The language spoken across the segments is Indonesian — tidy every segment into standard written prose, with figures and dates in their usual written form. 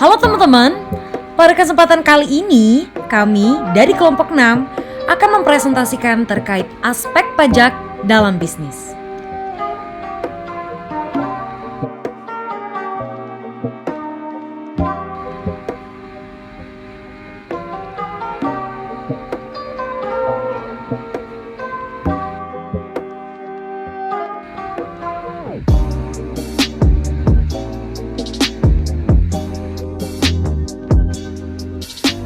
Halo teman-teman, pada kesempatan kali ini kami dari kelompok 6 akan mempresentasikan terkait aspek pajak dalam bisnis.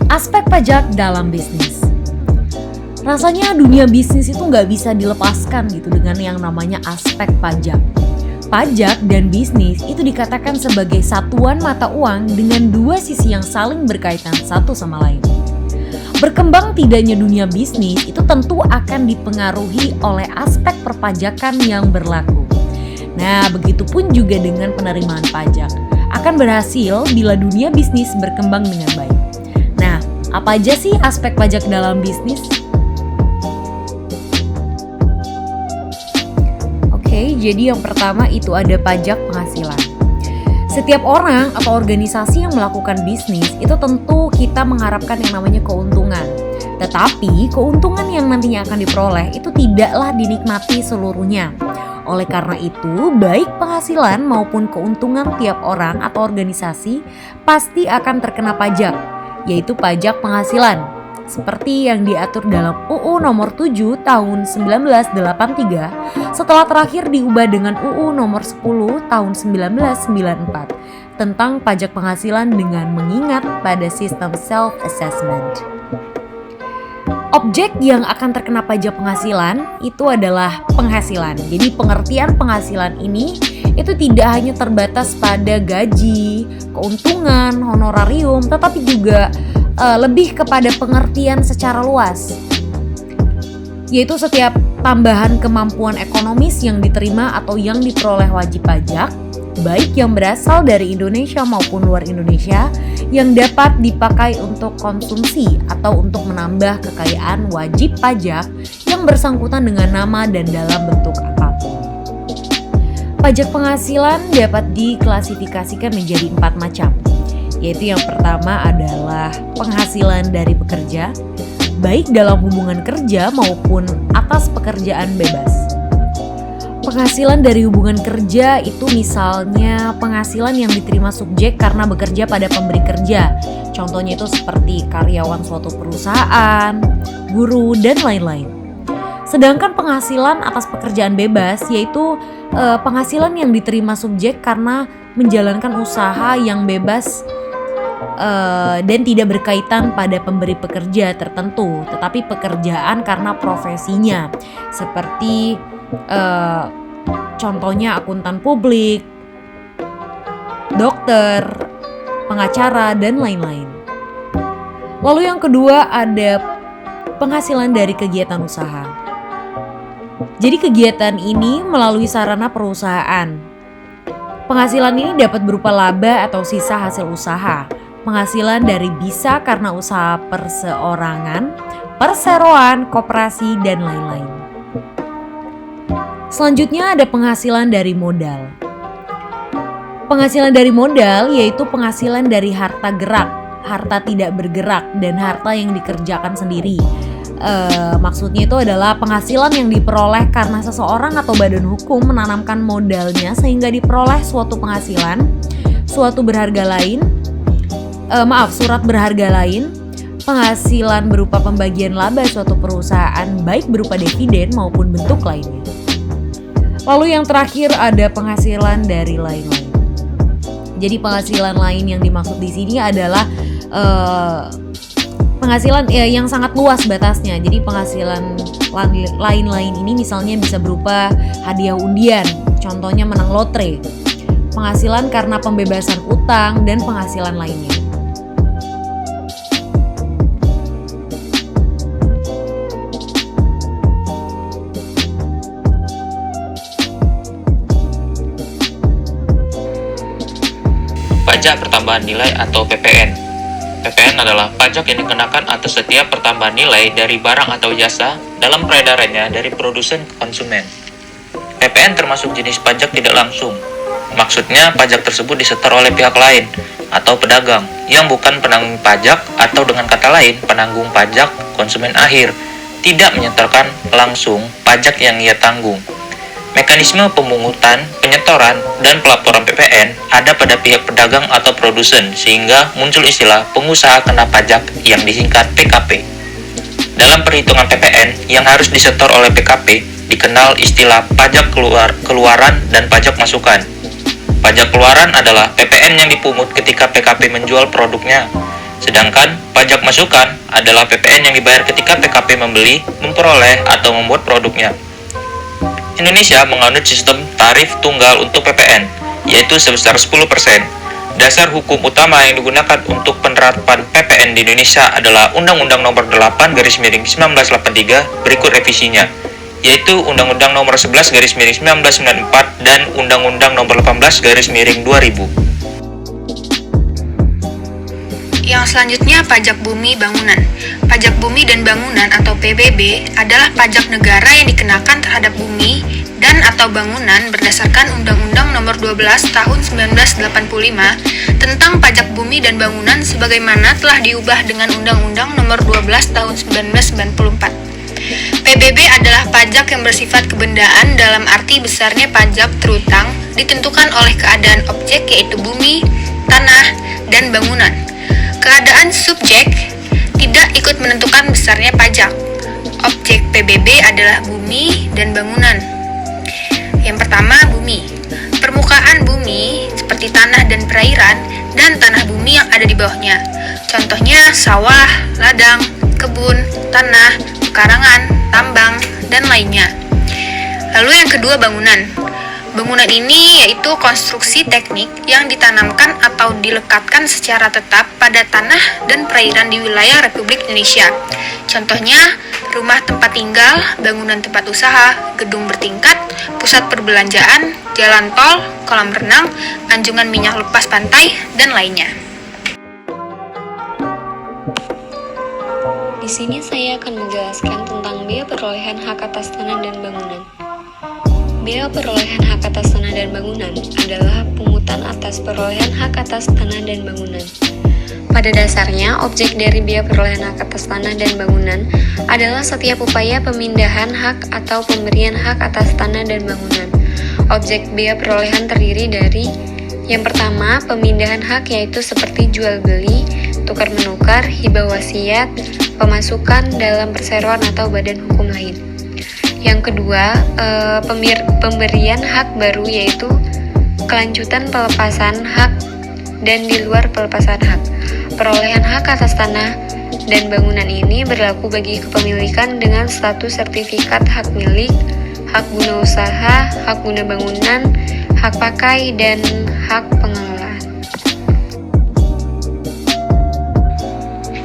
Aspek pajak dalam bisnis. Rasanya dunia bisnis itu nggak bisa dilepaskan gitu dengan yang namanya aspek pajak. Pajak dan bisnis itu dikatakan sebagai satuan mata uang dengan dua sisi yang saling berkaitan satu sama lain. Berkembang tidaknya dunia bisnis itu tentu akan dipengaruhi oleh aspek perpajakan yang berlaku. Nah, begitupun juga dengan penerimaan pajak. Akan berhasil bila dunia bisnis berkembang dengan baik. Apa aja sih aspek pajak dalam bisnis? Oke, jadi yang pertama itu ada pajak penghasilan. Setiap orang atau organisasi yang melakukan bisnis itu tentu kita mengharapkan yang namanya keuntungan. Tetapi keuntungan yang nantinya akan diperoleh itu tidaklah dinikmati seluruhnya. Oleh karena itu, baik penghasilan maupun keuntungan tiap orang atau organisasi pasti akan terkena pajak, yaitu pajak penghasilan, seperti yang diatur dalam UU nomor 7 tahun 1983 setelah terakhir diubah dengan UU nomor 10 tahun 1994 tentang pajak penghasilan dengan mengingat pada sistem self-assessment. Objek yang akan terkena pajak penghasilan itu adalah penghasilan. Jadi pengertian penghasilan ini itu tidak hanya terbatas pada gaji, keuntungan, honorarium, tetapi juga lebih kepada pengertian secara luas, yaitu setiap tambahan kemampuan ekonomis yang diterima atau yang diperoleh wajib pajak, baik yang berasal dari Indonesia maupun luar Indonesia, yang dapat dipakai untuk konsumsi atau untuk menambah kekayaan wajib pajak yang bersangkutan dengan nama dan dalam bentuk apapun. Pajak penghasilan dapat diklasifikasikan menjadi 4 macam, yaitu yang pertama adalah penghasilan dari pekerja, baik dalam hubungan kerja maupun atas pekerjaan bebas. Penghasilan dari hubungan kerja itu misalnya penghasilan yang diterima subjek karena bekerja pada pemberi kerja. Contohnya itu seperti karyawan suatu perusahaan, guru, dan lain-lain. Sedangkan penghasilan atas pekerjaan bebas yaitu penghasilan yang diterima subjek karena menjalankan usaha yang bebas dan tidak berkaitan pada pemberi pekerja tertentu, tetapi pekerjaan karena profesinya, seperti contohnya akuntan publik, dokter, pengacara, dan lain-lain. Lalu yang kedua ada penghasilan dari kegiatan usaha. Jadi kegiatan ini melalui sarana perusahaan. Penghasilan ini dapat berupa laba atau sisa hasil usaha. Penghasilan dari bisa karena usaha perseorangan, perseroan, koperasi, dan lain-lain. Selanjutnya ada penghasilan dari modal. Penghasilan dari modal yaitu penghasilan dari harta gerak, harta tidak bergerak, dan harta yang dikerjakan sendiri. Maksudnya itu adalah penghasilan yang diperoleh karena seseorang atau badan hukum menanamkan modalnya sehingga diperoleh suatu penghasilan, surat berharga lain, penghasilan berupa pembagian laba suatu perusahaan baik berupa dividen maupun bentuk lainnya. Lalu yang terakhir ada penghasilan dari lain-lain. Jadi penghasilan lain yang dimaksud di sini adalah penghasilan yang sangat luas batasnya. Jadi penghasilan lain-lain ini misalnya bisa berupa hadiah undian, contohnya menang lotre, penghasilan karena pembebasan utang, dan penghasilan lainnya. Pajak pertambahan nilai atau PPN. PPN adalah pajak yang dikenakan atas setiap pertambahan nilai dari barang atau jasa dalam peredarannya dari produsen ke konsumen. PPN termasuk jenis pajak tidak langsung. Maksudnya, pajak tersebut disetor oleh pihak lain atau pedagang yang bukan penanggung pajak, atau dengan kata lain penanggung pajak konsumen akhir, tidak menyetorkan langsung pajak yang ia tanggung. Mekanisme pemungutan, penyetoran, dan pelaporan PPN ada pada pihak pedagang atau produsen, sehingga muncul istilah pengusaha kena pajak yang disingkat PKP. Dalam perhitungan PPN yang harus disetor oleh PKP, dikenal istilah pajak keluaran dan pajak masukan. Pajak keluaran adalah PPN yang dipungut ketika PKP menjual produknya, sedangkan pajak masukan adalah PPN yang dibayar ketika PKP membeli, memperoleh, atau membuat produknya. Indonesia menganut sistem tarif tunggal untuk PPN, yaitu sebesar 10%. Dasar hukum utama yang digunakan untuk penerapan PPN di Indonesia adalah Undang-Undang Nomor 8/1983 berikut revisinya, yaitu Undang-Undang Nomor 11/1994 dan Undang-Undang Nomor 18/2000. Yang selanjutnya pajak bumi bangunan. Pajak bumi dan bangunan atau PBB adalah pajak negara yang dikenakan terhadap bumi dan atau bangunan berdasarkan Undang-Undang Nomor 12 Tahun 1985 tentang pajak bumi dan bangunan sebagaimana telah diubah dengan Undang-Undang Nomor 12 Tahun 1994. PBB adalah pajak yang bersifat kebendaan dalam arti besarnya pajak terutang ditentukan oleh keadaan objek yaitu bumi, tanah, dan bangunan. Keadaan subjek tidak ikut menentukan besarnya pajak. Objek PBB adalah bumi dan bangunan. Yang pertama, bumi. Permukaan bumi seperti tanah dan perairan dan tanah bumi yang ada di bawahnya. Contohnya sawah, ladang, kebun, tanah, pekarangan, tambang, dan lainnya. Lalu yang kedua, bangunan. Bangunan ini yaitu konstruksi teknik yang ditanamkan atau dilekatkan secara tetap pada tanah dan perairan di wilayah Republik Indonesia. Contohnya, rumah tempat tinggal, bangunan tempat usaha, gedung bertingkat, pusat perbelanjaan, jalan tol, kolam renang, anjungan minyak lepas pantai, dan lainnya. Di sini saya akan menjelaskan tentang biaya perolehan hak atas tanah dan bangunan. Biaya perolehan hak atas tanah dan bangunan adalah pungutan atas perolehan hak atas tanah dan bangunan. Pada dasarnya, objek dari biaya perolehan hak atas tanah dan bangunan adalah setiap upaya pemindahan hak atau pemberian hak atas tanah dan bangunan. Objek biaya perolehan terdiri dari yang pertama, pemindahan hak yaitu seperti jual beli, tukar menukar, hibah wasiat, pemasukan dalam perseroan atau badan hukum lain. Yang kedua, pemberian hak baru yaitu kelanjutan pelepasan hak dan di luar pelepasan hak. Perolehan hak atas tanah dan bangunan ini berlaku bagi kepemilikan dengan status sertifikat hak milik, hak guna usaha, hak guna bangunan, hak pakai, dan hak pengelolaan.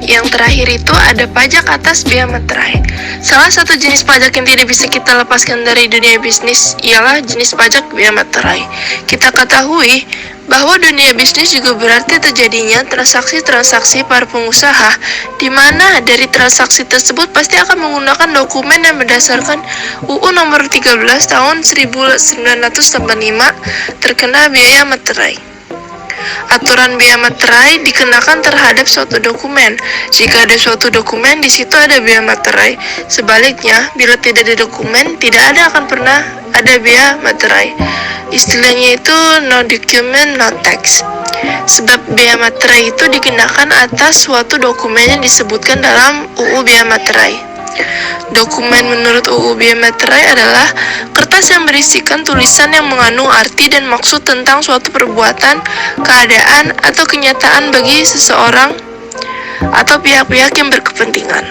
Yang terakhir itu ada pajak atas biaya materai. Salah satu jenis pajak yang tidak bisa kita lepaskan dari dunia bisnis ialah jenis pajak biaya materai. Kita ketahui bahwa dunia bisnis juga berarti terjadinya transaksi-transaksi para pengusaha, di mana dari transaksi tersebut pasti akan menggunakan dokumen yang berdasarkan UU Nomor 13 Tahun 1985 terkena biaya materai. Aturan biaya materai dikenakan terhadap suatu dokumen. Jika ada suatu dokumen, di situ ada biaya materai. Sebaliknya, bila tidak ada dokumen, tidak akan pernah ada biaya materai. Istilahnya itu no document, no tax. Sebab biaya materai itu dikenakan atas suatu dokumen yang disebutkan dalam UU biaya materai. Dokumen menurut UU biaya materai adalah kertas yang berisikan tulisan yang mengandung arti dan maksud tentang suatu perbuatan, keadaan, atau kenyataan bagi seseorang atau pihak-pihak yang berkepentingan.